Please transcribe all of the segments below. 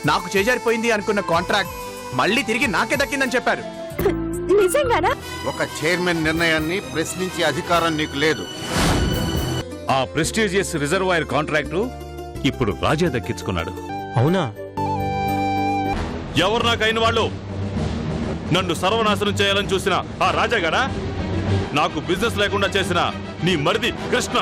నాకు చేజారిపోయింది అనుకున్న కాంట్రాక్ట్ మళ్ళీ తిరిగి నాకే దక్కిందని చెప్పారు. నిజంగానా? ఒక చైర్మన్ నిర్ణయాన్ని ప్రశ్నించే అధికారం నీకు లేదు. ఆ ప్రెస్టీజియస్ రిజర్వాయర్ కాంట్రాక్టు ఇప్పుడు రాజా దక్కించుకున్నాడు. అవునా? ఎవరు నాకైన వాళ్ళు? నన్ను సర్వనాశనం చేయాలని చూసిన ఆ రాజాగాడా? నాకు బిజినెస్ లేకుండా చేసిన నీ మరిది కృష్ణ.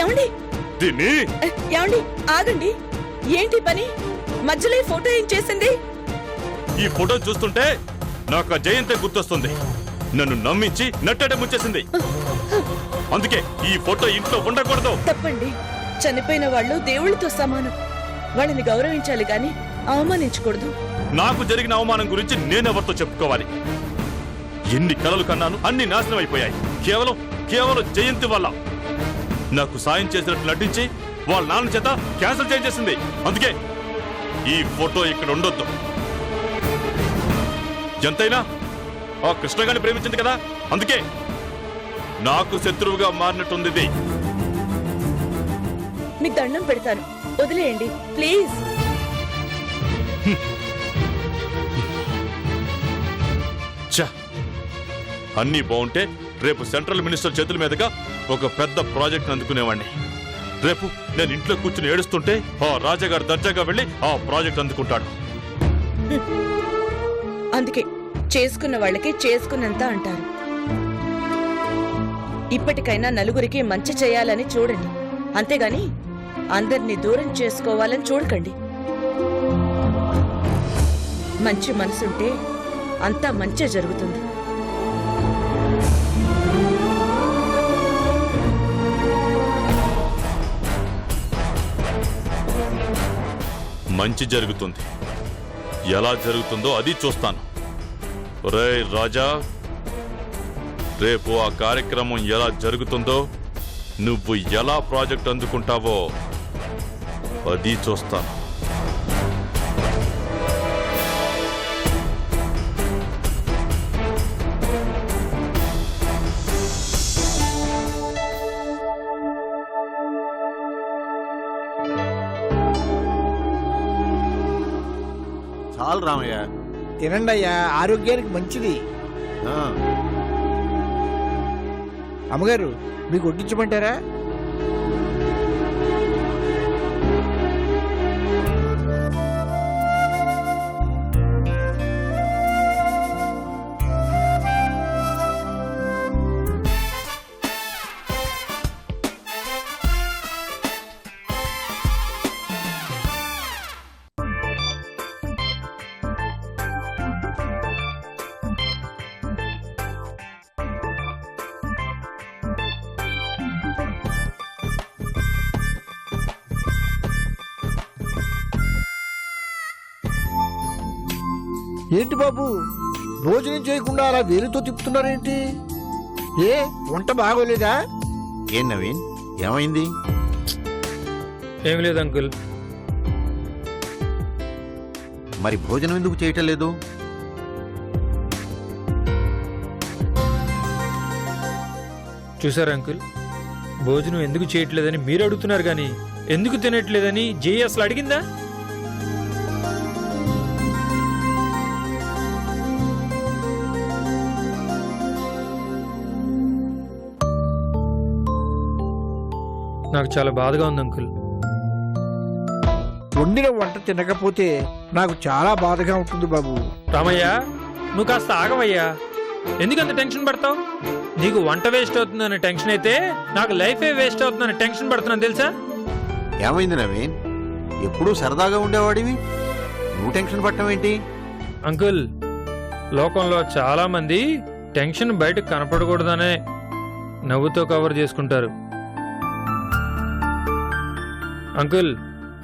ఏమండి దీన్ని ఏమండి ఆగండి. ఏంటి పని? మధ్యలో ఈ ఫోటో ఏం చేసింది? ఈ ఫోటో చూస్తుంటే నాకు జయంతే గుర్తొస్తుంది. నన్ను నమ్మించి నట్టేట ముంచేసింది. అందుకే ఈ ఫోటో ఇంట్లో ఉండకూడదు. తప్పండి. చనిపోయిన వాళ్ళు దేవుళ్ళతో సమానం. వాళ్ళని గౌరవించాలి గాని అవమానించకూడదు. నాకు జరిగిన అవమానం గురించి నేనెవరితో చెప్పుకోవాలి? ఎన్ని కలలు కన్నాను, అన్ని నాశనం అయిపోయాయి. కేవలం జయంతి వల్ల. నాకు సాయం చేసినట్టు నటించి వాళ్ళ నాన్న చేత క్యాన్సిల్ చేయించేసింది. అందుకే ఈ ఫోటో ఇక్కడ ఉండొద్దు. ఎంతైనా ఆ కృష్ణగారిని ప్రేమించింది కదా, అందుకే నాకు శత్రువుగా మారినట్టుంది ఇది. మీకు దండం పెడతాను, వదిలేయండి ప్లీజ్. అన్నీ బాగుంటే రేపు సెంట్రల్ మినిస్టర్ చేతుల మీదుగా ఒక పెద్ద ప్రాజెక్ట్ అందుకునేవాడిని. రేపు నేను ఇంట్లో కూర్చుని ఏడుస్తుంటే ఆ రాజాగారు దర్జాగా వెళ్ళి ఆ ప్రాజెక్ట్ అందుకుంటాడు. అందుకే చేసుకున్న వాళ్ళకి చేసుకున్నంత అంటారు. ఇప్పటికైనా నలుగురికి మంచి చేయాలని చూడండి, అంతేగాని అందరినీ దూరం చేసుకోవాలని చూడకండి. మంచి మనసుంటే అంతా మంచి జరుగుతుంది. మంచి జరుగుతుంది. ఎలా జరుగుతుందో అది చూస్తాను. రే రాజా, రేపు ఆ కార్యక్రమం ఎలా జరుగుతుందో, నువ్వు ఎలా ప్రాజెక్ట్ అందుకుంటావో అది చూస్తాను. చాలు రామయ్య. తినండి అయ్యా, ఆరోగ్యానికి మంచిది. అమ్మగారు, మీకు వడ్డించమంటారా? ఏంటి బాబు, భోజనం చేయకుండా అలా వేలుతో తిప్పుతున్నారేంటి? ఏ వంట బాగోలేదా? ఏం నవీన్, ఏమైంది? ఏం లేదు అంకుల్. మరి భోజనం ఎందుకు చేయటం లేదు? చూసారా అంకుల్, భోజనం ఎందుకు చేయట్లేదని మీరు అడుగుతున్నారు కానీ ఎందుకు తినట్లేదని జై అసలు అడిగిందా? నాకు చాలా బాధగా ఉంది అంకుల్. వండిన వంట తినకపోతే నాకు చాలా బాధగా ఉంటుంది బాబు. రామయ్య, నువ్వు కాస్త ఆగవయ్యా. ఎందుకంత టెన్షన్ పడతావు? నీకు వంట వేస్ట్ అవుతుందనే టెన్షన్ అయితే నాకు లైఫే వేస్ట్ అవుతుందనే టెన్షన్ పడుతున్నాను తెలుసా? ఏమైంది నవీన్? ఎప్పుడూ సరదాగా ఉండేవాడివి, నువ్వు టెన్షన్ పడటం ఏంటి? అంకుల్, లోకంలో చాలా మంది టెన్షన్ బయటకు కనపడకూడదనే నవ్వుతో కవర్ చేసుకుంటారు. అంకుల్,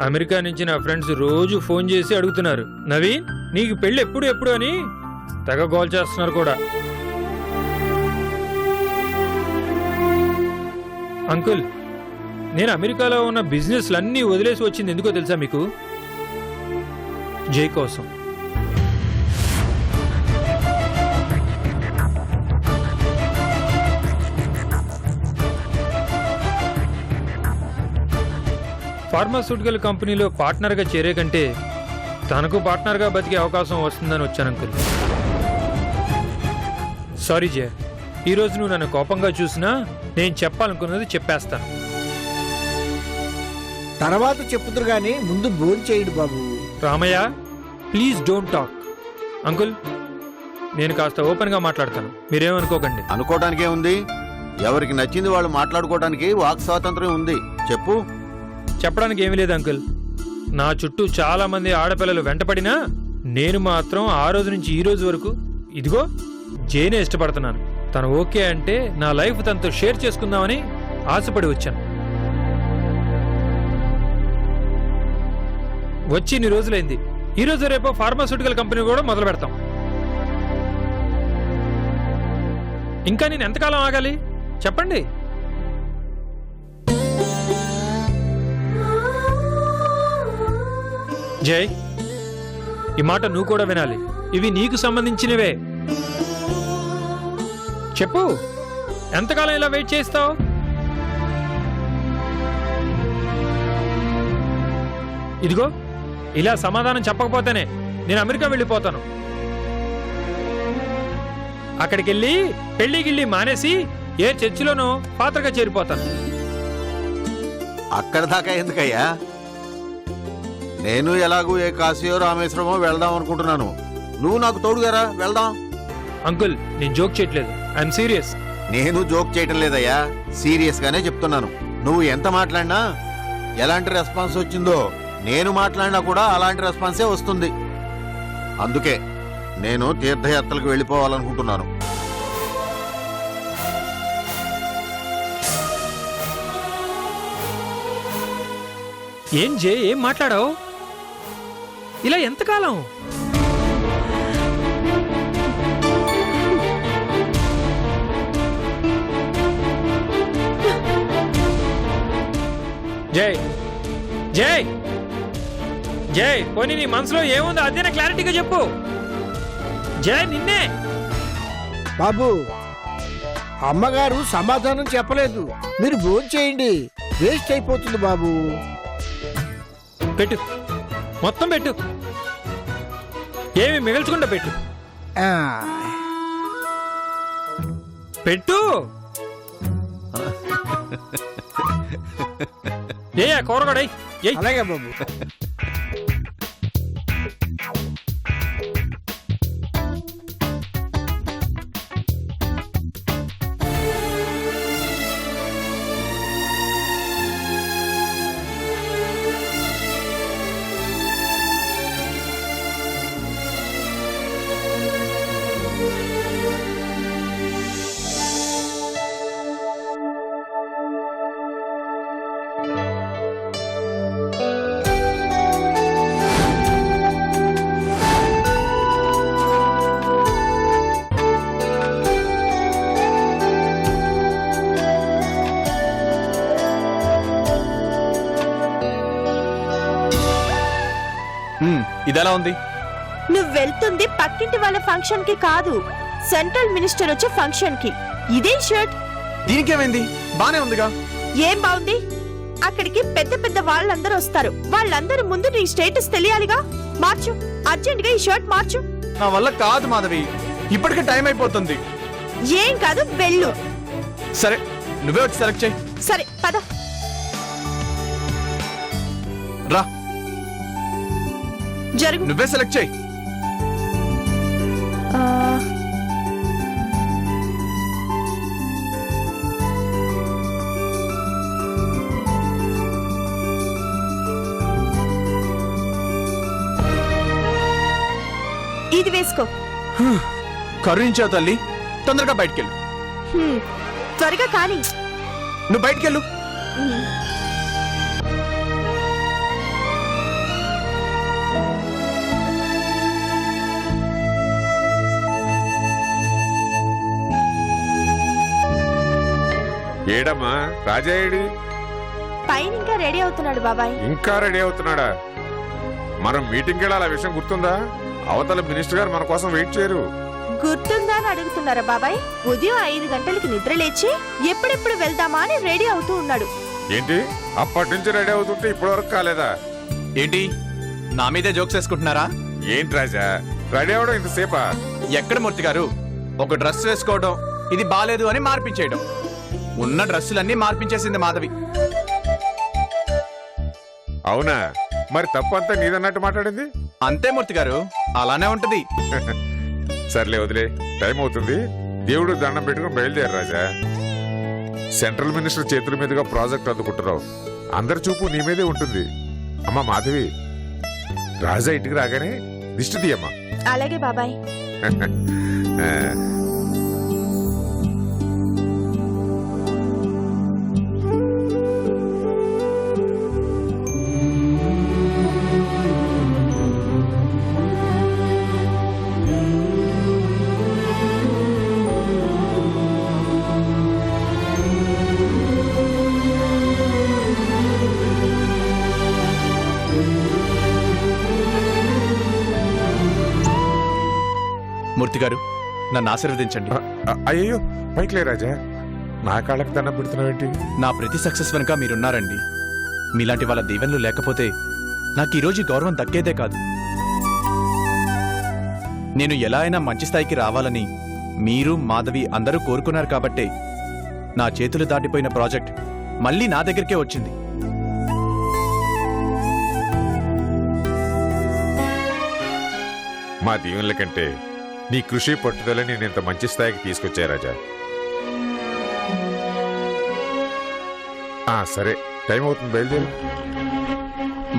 అమెరికా నుంచి నా ఫ్రెండ్స్ రోజు ఫోన్ చేసి అడుగుతున్నారు, నవీన్ నీకు పెళ్ళి ఎప్పుడు అని తెగ గోల్ చేస్తున్నారు కూడా. అంకుల్, నేను అమెరికాలో ఉన్న బిజినెస్లన్నీ వదిలేసి వచ్చింది ఎందుకో తెలుసా మీకు? జై కోసం. ఫార్మాస్యూటికల్ కంపెనీలో పార్ట్నర్గా చేరే కంటే తనకు పార్ట్నర్గా బతికే అవకాశం వస్తుందని వచ్చాను అంకుల్. సారీ జయ, ఈరోజు నువ్వు నన్ను కోపంగా చూసినా నేను చెప్పాలనుకున్నది చెప్పేస్తాను. తర్వాత చెప్పుదురు గాని ముందు భోజనం చేయండి బాబు. Ramayya, please don't talk. Uncle, నేను కాస్త ఓపెన్గా మాట్లాడతాను, మీరేమనుకోకండి. అనుకోవటానికే ఉంది. ఎవరికి నచ్చింది వాళ్ళు మాట్లాడుకోవడానికి వాక్ స్వాతంత్రం ఉంది. చెప్పు. చెప్పడానికి ఏమీ లేదు అంకుల్. నా చుట్టూ చాలా మంది ఆడపిల్లలు వెంటపడినా నేను మాత్రం ఆ రోజు నుంచి ఈ రోజు వరకు ఇదిగో జేనే ఇష్టపడుతున్నాను. తను ఓకే అంటే నా లైఫ్ తనతో షేర్ చేసుకుందామని ఆశపడి వచ్చాను. వచ్చి ఇన్ని రోజులైంది. ఈ రోజు రేపు ఫార్మాస్యూటికల్ కంపెనీ కూడా మొదలు పెడతాం. ఇంకా నేను ఎంతకాలం ఆగాలి చెప్పండి? జై, ఈ మాట నువ్వు కూడా వినాలి. ఇవి నీకు సంబంధించినవే. చెప్పు, ఎంతకాలం ఇలా వెయిట్ చేస్తావు? ఇదిగో ఇలా సమాధానం చెప్పకపోతేనే నేను అమెరికా వెళ్ళిపోతాను. అక్కడికి వెళ్ళి పెళ్లి గిళ్ళి మానేసి ఏ చర్చిలోనో పాత్రగా చేరిపోతాను. అక్కడ దాకా ఎందుకయ్యా? నేను ఎలాగూ ఏ కాశీయో రామేశ్వరమో వెళ్దాం అనుకుంటున్నాను. నువ్వు నాకు తోడుగారా, వెళ్దాం. అంకుల్, నేను జోక్ చేయట్లేదు, ఐఎమ్ సీరియస్. నేను జోక్ చేయటం లేదయ్యా, సీరియస్ గానే చెప్తున్నాను. నువ్వు ఎంత మాట్లాడినా ఎలాంటి రెస్పాన్స్ వచ్చిందో నేను మాట్లాడినా కూడా అలాంటి రెస్పాన్సే వస్తుంది. అందుకే నేను తీర్థయాత్రలకు వెళ్ళిపోవాలనుకుంటున్నాను. ఏం జే, ఏం మాట్లాడావు? ఇలా ఎంతకాలం? జై జై జై, పోనీ నీ మనసులో ఏముందో అదేనా క్లారిటీగా చెప్పు. జై, నిన్నే. బాబు, అమ్మగారు సమాధానం చెప్పలేదు. మీరు భోజనం చేయండి, వేస్ట్ అయిపోతుంది బాబు. పెట్టు, మొత్తం పెట్టు, ఏమి మిగల్చకుండా పెట్టు. ఆ, పెట్టు. ఏ కూరగాడై అలాగే బాబు. ఇదెలా ఉంది? నువ్వు వెళ్తుంది పక్కింటి వాళ్ళ ఫంక్షన్ కి కాదు, సెంట్రల్ మినిస్టర్ వచ్చే ఫంక్షన్ కి. ఇదే షర్ట్. దీనికేమైంది? బానే ఉందిగా. ఏం బాగుంది? అక్కడికి పెద్ద పెద్ద వాళ్ళందరూ వస్తారు. వాళ్ళందరూ ముందు నీ స్టేటస్ తెలియాలిగా. మార్చు, అర్జెంట్ గా ఈ షర్ట్ మార్చు. నా వల్ల కాదు మాధవి, ఇప్పటికే టైం అయిపోతుంది. ఏం కాదు, వెళ్ళు. సరే, నువ్వే వచ్చి సెలెక్ట్ చేయి. సరే పద. రా, జరుగు. నువ్వే సెలెక్ట్ చేయి. ఇది వేసుకో. కరుణించావు తల్లి, తొందరగా బయటికెళ్ళు. త్వరగా కానీ. నువ్వు బయటికెళ్ళు. ఏడమ్మా రాజా ఏడి? పైన ఇంకా రెడీ అవుతున్నాడు బాబాయ్. ఇంకా రెడీ అవుతున్నాడా? మనం మీటింగ్కి వెళ్ళాలి, ఆ విషయం గుర్తుందా? అవతల మినిస్టర్ గారు మన కోసం వెయిట్ చేయరు. గుర్తుందా అని అడుగుతున్నారా బాబాయ్? ఉదయం 5 గంటలకి నిద్ర లేచి ఎప్పుడెప్పుడు వెళ్దామా అని రెడీ అవుతూ ఉన్నాడు. ఏంటి అప్పటి నుంచి రెడీ అవుతుంటే ఇప్పటి వరకు కాలేదా? ఏంటి నా మీదే జోక్స్ వేసుకుంటున్నారా? ఏంటి రాజా రెడీ అవడం ఇంతసేపా? ఎక్కడ మూర్తి గారు, ఒక డ్రెస్ వేసుకోవడం ఇది బాలేదు అని మార్పించేయడం, ఉన్న డ్రెస్సులన్నీ మార్పించేసింది మాధవి. అవునా? మరి తప్పంతా నీదన్నట్టు మాట్లాడింది. అంతే మూర్తి గారు, అలానే ఉంటది. సర్లే వదిలే, టైం అవుతుంది. దేవుడు దండం పెట్టుకుని బయలుదేరు రాజా. సెంట్రల్ మినిస్టర్ చేతుల మీదుగా ప్రాజెక్ట్ అందుకుంటున్నావు. అందరి చూపు నీ మీదే ఉంటుంది. అమ్మా మాధవి, రాజా ఇంటికి రాగానే దిష్టి తీయమ్మా. అలాగే బాబాయ్. మూర్తి గారు, నన్ను ఆశీర్వదించండి. అయ్యో పైకిలే రాజా, నా కాళ్ళకి దండం పెడుతున్నావేంటి? నా ప్రతి సక్సెస్ వెనుక మీరున్నారండి. మీలాంటి వాళ్ళ దీవెనలు లేకపోతే నాకు ఈరోజు ఈ గౌరవం దక్కేదే కాదు. నేను ఎలా అయినా మంచి స్థాయికి రావాలని మీరు, మాధవి అందరూ కోరుకున్నారు కాబట్టే నా చేతులు దాటిపోయిన ప్రాజెక్ట్ మళ్ళీ నా దగ్గరికే వచ్చింది. మా దీవెనల కంటే నీ కృషి పట్టుదల నేను ఇంత మంచి స్థాయికి తీసుకొచ్చాయి రాజా. సరే, టైం అవుతుంది, బయలుదేరు.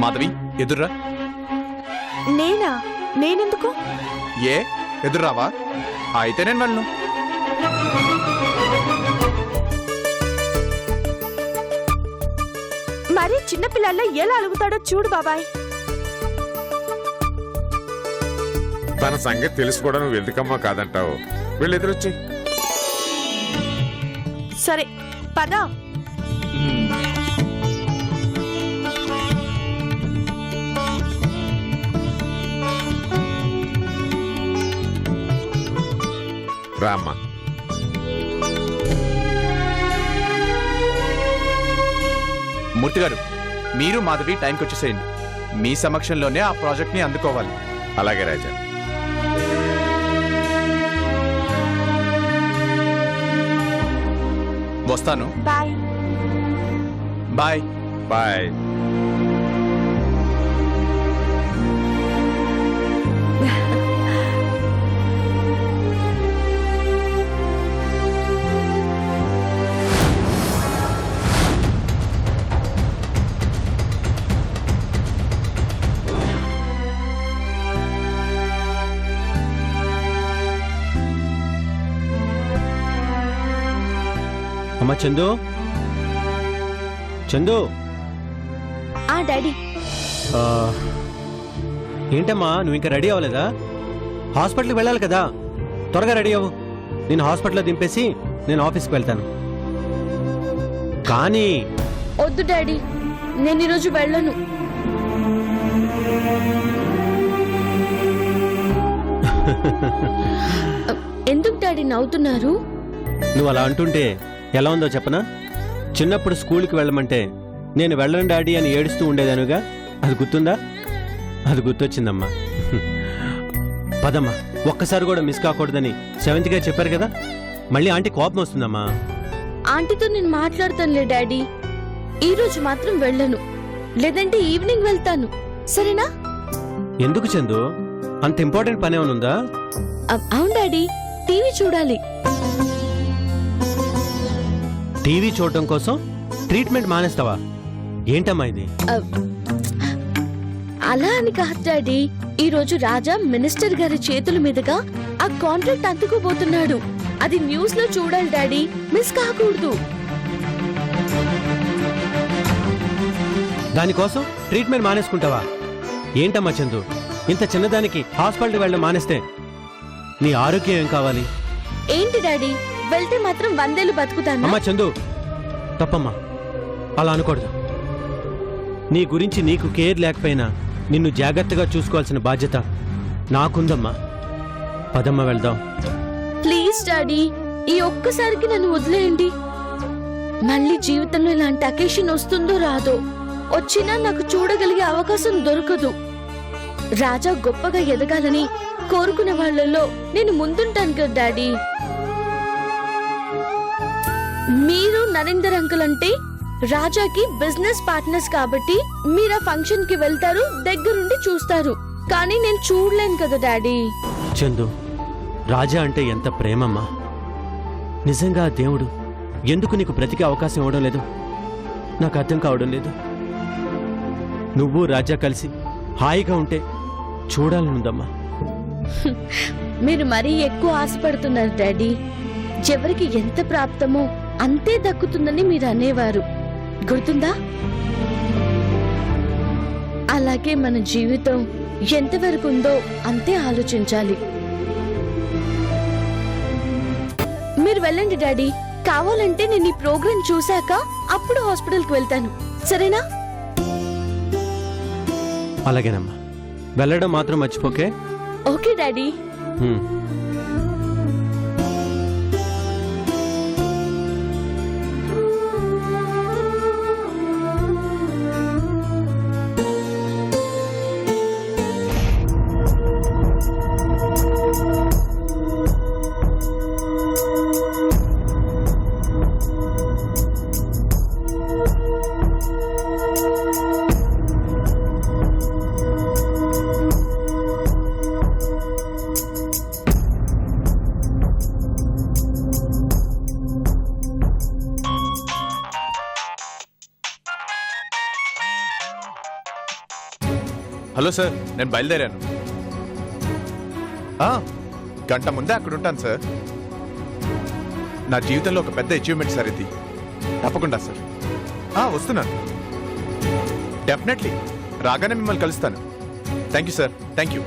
మాధవి ఎదుర్రా. నేనా? నేనెందుకు? ఏ ఎదుర్రావా? అయితే నేను వెళ్ళను. మరీ చిన్నపిల్లల్లో ఎలా అలుగుతాడో చూడు బాబాయ్. తన సంగతి తెలిసి కూడా నువ్వు ఎందుకమ్మా కాదంటావు? వెళ్ళి ఎదురొచ్చి. సరే పదా. రామ్మా. మూర్తి గారు, మీరు మాధవి టైంకి వచ్చేసేయండి. మీ సమక్షంలోనే ఆ ప్రాజెక్ట్ ని అందుకోవాలి. అలాగే రాజా. వస్తాను. బాయ్. బాయ్. బాయ్. అమ్మా చందు, చందు. డాడీ. ఏంటమ్మా నువ్వు ఇంకా రెడీ అవ్వలేదా? హాస్పిటల్కి వెళ్ళాలి కదా, త్వరగా రెడీ అవ్వు. నేను హాస్పిటల్లో దింపేసి నేను ఆఫీస్కి వెళ్తాను. కానీ వద్దు డాడీ, నేను ఈరోజు వెళ్ళను. ఎందుకు డాడీ నవ్వుతున్నారు? నువ్వు అలా అంటుంటే ఎలా ఉందో చెప్పనా? చిన్నప్పుడు స్కూల్కి వెళ్ళమంటే నేను వెళ్ళను డాడీ అని ఏడుస్తూ ఉండేదానుగా, అది గుర్తుందా? అది గుర్తొచ్చిందమ్మా. పదమ్మా, ఒక్కసారి కూడా మిస్ కాకూడదని 7th గారు చెప్పారు కదా. మళ్ళీ ఆంటీ కోపం వస్తుందమ్మా. ఆంటీతో నేను మాట్లాడతానులే డాడీ. ఈ రోజు మాత్రం వెళ్ళను, లేదంటే ఈవినింగ్ వెళ్తాను, సరేనా? ఎందుకు చందు, అంత ఇంపార్టెంట్ పని ఏమైనా ఉందా? అవును డాడీ, టీవీ చూడాలి. టీవీ చూడటం కోసం ట్రీట్మెంట్ మానేస్తావా? ఏంటమ్మా ఇది? అలా అని కాదు డాడీ, ఈ రోజు రాజా మినిస్టర్ గారి చేతుల మీదుగా ఆ కాంట్రాక్ట్ అందుకోబోతున్నాడు. అది న్యూస్ లో చూడాలి డాడీ, మిస్ కాకూడదు. దానికోసం ట్రీట్మెంట్ మానేసుకుంటావా? ఏంటమ్మా చందు, ఇంత చిన్నదానికి హాస్పిటల్కి వెళ్ళడం మానేస్తే నీ ఆరోగ్యం ఏం కావాలి? ఏంటి డాడీ, వెళ్తే మాత్రం 100 ఏళ్ళు బతుకుతాను. అమ్మా చందు, తప్పమ్మా, అలా అనకూడదు. నీ గురించి నీకు కేర్ లేకపోయినా నిన్ను జాగ్రత్తగా చూసుకోవాల్సిన బాధ్యత నాకుందమ్మా. పదమ్మా వెళ్దాం. ప్లీజ్ డాడీ, ఈ ఒక్కసారికి నన్ను వదిలేయండి. మళ్ళీ జీవితంలో ఇలాంటి అకేషన్ వస్తుందో రాదో, వచ్చినా నాకు చూడగలిగే అవకాశం దొరకదు. రాజా గొప్పగా ఎదగాలని కోరుకునే వాళ్ళలో నేను ముందుంటాను కదా డాడీ. మీరు నరేందర్ అంకుల్ అంటే రాజాకి బిజినెస్ పార్ట్నర్స్ కాబట్టి మీరు ఆ ఫంక్షన్ కి వెళ్తారు, దగ్గరుండి చూస్తారు. కానీ నేను చూడలేను కదా డాడీ. చందు, రాజా అంటే ఎంత ప్రేమమ్మా. నిజంగా ఆ దేవుడు ఎందుకు నీకు బ్రతికే అవకాశం ఇవ్వడం లేదు నాకు అర్థం కావడం లేదు. నువ్వు రాజా కలిసి హాయిగా ఉంటే చూడాలనుందమ్మా. మీరు మరీ ఎక్కువ ఆశపడుతున్నారు డాడీ. ఎవరికి ఎంత ప్రాప్తమో అంతే దక్కుతుందని మీరు అనేవారు, గుర్తుందా? అలాగే మన జీవితం ఎంతవరకు ఉందో అంతే ఆలోచించాలి. మీరు వెళ్ళండి డాడీ. కావాలంటే నేను ఈ ప్రోగ్రాం చూశాక అప్పుడు హాస్పిటల్కి వెళ్తాను, సరేనా? అలాగేనమ్మా, వెళ్ళడం మాత్రం మర్చిపోకే. Okay daddy. హలో సార్, నేను బయలుదేరాను. గంట ముందే అక్కడ ఉంటాను సార్. నా జీవితంలో ఒక పెద్ద అచీవ్మెంట్ సార్ ఇది. తప్పకుండా సార్. వస్తున్నాను. డెఫినెట్లీ రాగానే మిమ్మల్ని కలుస్తాను. Thank you sir, thank you.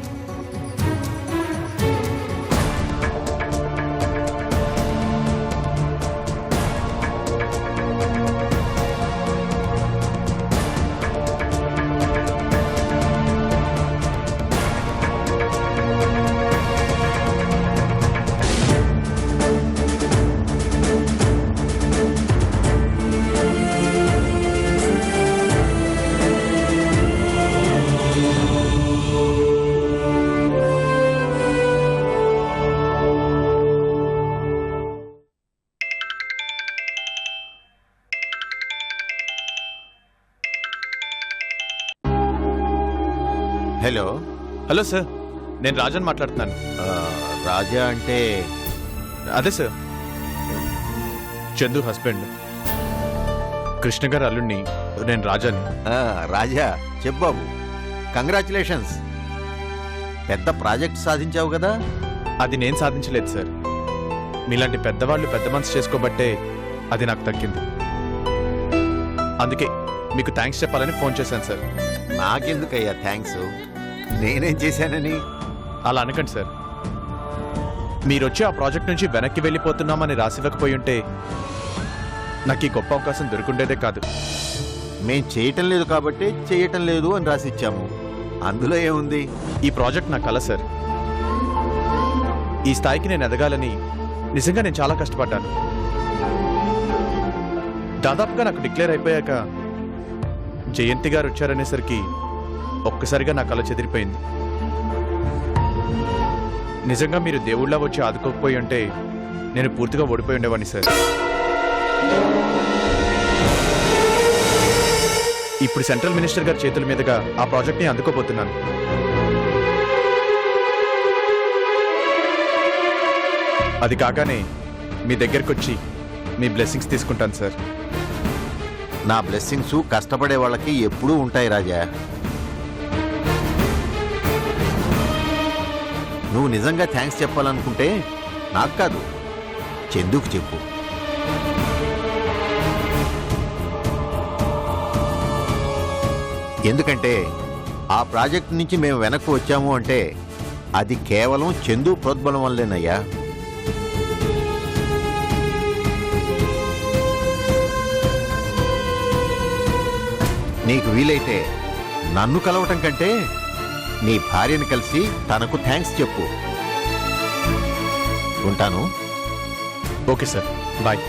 Hello. Hello sir, నేను రాజన్ మాట్లాడుతున్నాను. రాజా అంటే? అదే సార్, చందు హస్బెండ్. కృష్ణ గారు అల్లుడిని నేను రాజాని. రాజా, చెప్పావు. కంగ్రాచులేషన్స్, పెద్ద ప్రాజెక్ట్ సాధించావు కదా. అది నేను సాధించలేదు సార్. మీలాంటి పెద్దవాళ్ళు పెద్ద మనసు చేసుకోబట్టే అది నాకు దక్కింది. అందుకే మీకు థ్యాంక్స్ చెప్పాలని ఫోన్ చేశాను సార్. నాకెందుకయ్యా థ్యాంక్స్, నేనేం చేశానని? అలా అనకండి సార్. మీరొచ్చి ఆ ప్రాజెక్ట్ నుంచి వెనక్కి వెళ్ళిపోతున్నామని రాసివ్వకపోయి ఉంటే నాకు ఈ గొప్ప అవకాశం దొరుకుండేదే కాదు. మేం చేయటం లేదు కాబట్టి చేయటం లేదు అని రాసిచ్చాము, అందులో ఏముంది? ఈ ప్రాజెక్ట్ నా కల సార్. ఈ స్థాయికి నేను ఎదగాలని నిజంగా నేను చాలా కష్టపడ్డాను. దాదాపుగా నాకు డిక్లేర్ అయిపోయాక జయంతి గారు వచ్చారనేసరికి ఒక్కసారిగా నా కళ చెదిరిపోయింది. నిజంగా మీరు దేవుళ్ళ వచ్చి ఆదుకోకపోయి ఉంటే నేను పూర్తిగా ఓడిపోయి ఉండేవాడిని సార్. ఇప్పుడు సెంట్రల్ మినిస్టర్ గారి చేతుల మీదుగా ఆ ప్రాజెక్ట్ని అందుకోబోతున్నాను. అది కాగానే మీ దగ్గరకు వచ్చి మీ బ్లెస్సింగ్స్ తీసుకుంటాను సార్. నా బ్లెస్సింగ్స్ కష్టపడే వాళ్ళకి ఎప్పుడూ ఉంటాయి రాజా. నువ్వు నిజంగా థ్యాంక్స్ చెప్పాలనుకుంటే నాకు కాదు, చందుకు చెప్పు. ఎందుకంటే ఆ ప్రాజెక్ట్ నుంచి మేము వెనక్కి వచ్చాము అంటే అది కేవలం చందు ప్రోద్బలం వల్లేనయ్యా. నీకు వీలైతే నన్ను కలవటం కంటే నీ భార్యని కలిసి తనకు థ్యాంక్స్ చెప్పు. ఉంటాను. Okay sir, bye.